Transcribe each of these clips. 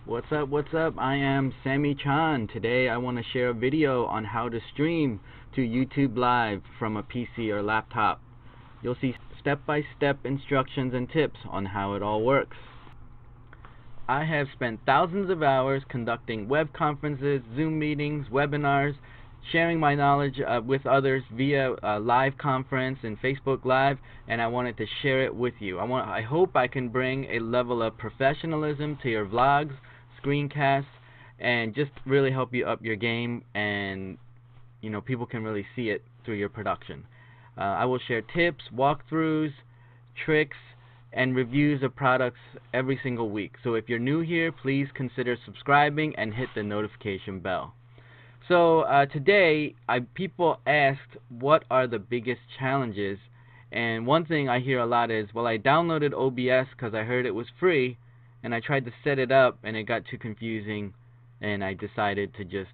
What's up, what's up? I am Sammy Chan. Today I want to share a video on how to stream to YouTube Live from a PC or laptop. You'll see step-by-step instructions and tips on how it all works. I have spent thousands of hours conducting web conferences, Zoom meetings, webinars, sharing my knowledge with others via live conference and Facebook Live, and I wanted to share it with you. I hope I can bring a level of professionalism to your vlogs, screencasts, and just really help you up your game, and people can really see it through your production. I will share tips, walkthroughs, tricks, and reviews of products every single week. So if you're new here, please consider subscribing and hit the notification bell. So today, people asked what are the biggest challenges, and one thing I hear a lot is, well, I downloaded OBS because I heard it was free, and I tried to set it up and it got too confusing, and I decided to just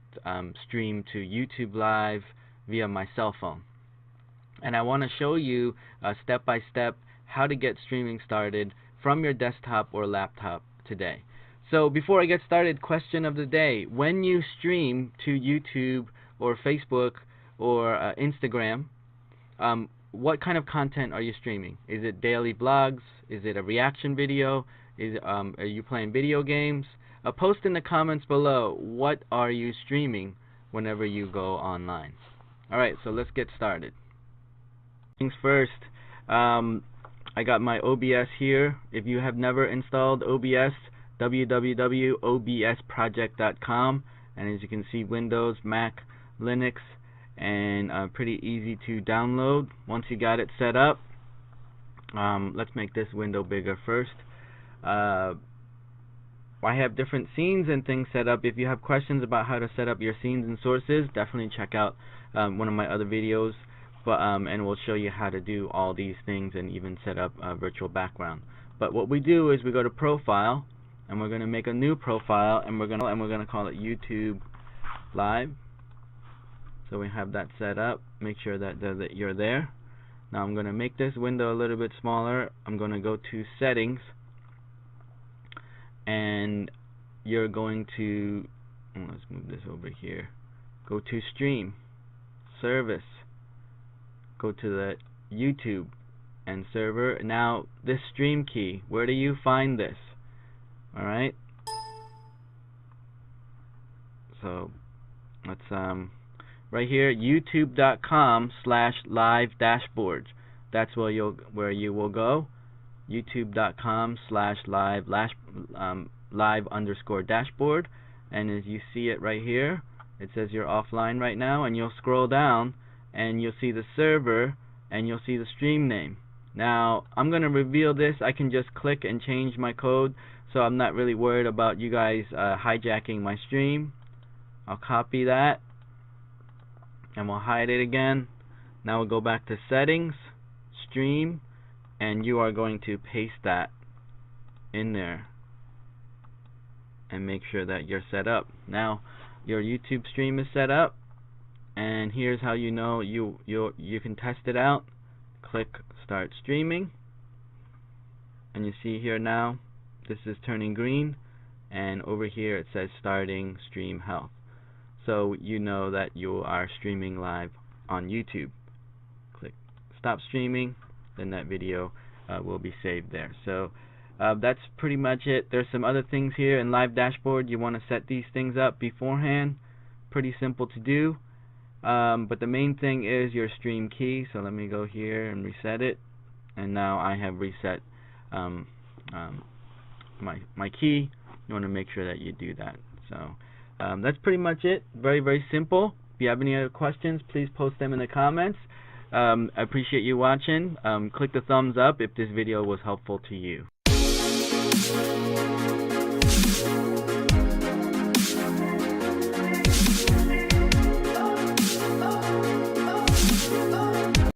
stream to YouTube Live via my cell phone. And I want to show you step by step how to get streaming started from your desktop or laptop today. So before I get started, question of the day: when you stream to YouTube or Facebook or Instagram, what kind of content are you streaming? Is it daily blogs? Is it a reaction video? Are you playing video games? Post in the comments below, what are you streaming whenever you go online? Alright, so let's get started. Things first, I got my OBS here. If you have never installed OBS, www.obsproject.com, and as you can see, Windows, Mac, Linux, and pretty easy to download. Once you got it set up, let's make this window bigger first. I have different scenes and things set up. If you have questions about how to set up your scenes and sources, definitely check out one of my other videos, and we'll show you how to do all these things and even set up a virtual background. But what we do is we go to Profile, and we're going to make a new profile, and we're going to call it YouTube Live. So we have that set up. Make sure that you're there. Now I'm going to make this window a little bit smaller. I'm going to go to Settings, and you're going to, let's move this over here. Go to Stream, Service. Go to the YouTube and Server. Now this stream key, where do you find this? Alright, so let's right here, youtube.com/live-dashboard. That's where you will go. youtube.com/live_dashboard, and as you see it right here, it says you're offline right now, and you'll scroll down and you'll see the server and you'll see the stream name. Now I'm going to reveal this. I can just click and change my code, so I'm not really worried about you guys hijacking my stream. I'll copy that and we'll hide it again. Now we'll go back to Settings, Stream, and you are going to paste that in there and make sure that you're set up. Now your YouTube stream is set up, and here's how you know you can test it out. Click Start Streaming, and you see here now this is turning green, and over here it says Starting Stream Health. So you know that you are streaming live on YouTube. Click Stop Streaming, then that video will be saved there. So that's pretty much it. There's some other things here in Live Dashboard. You want to set these things up beforehand. Pretty simple to do. But the main thing is your stream key. So let me go here and reset it, and now I have reset my key. You want to make sure that you do that. So that's pretty much it. Very, very simple. If you have any other questions, please post them in the comments. I appreciate you watching. Click the thumbs up if this video was helpful to you.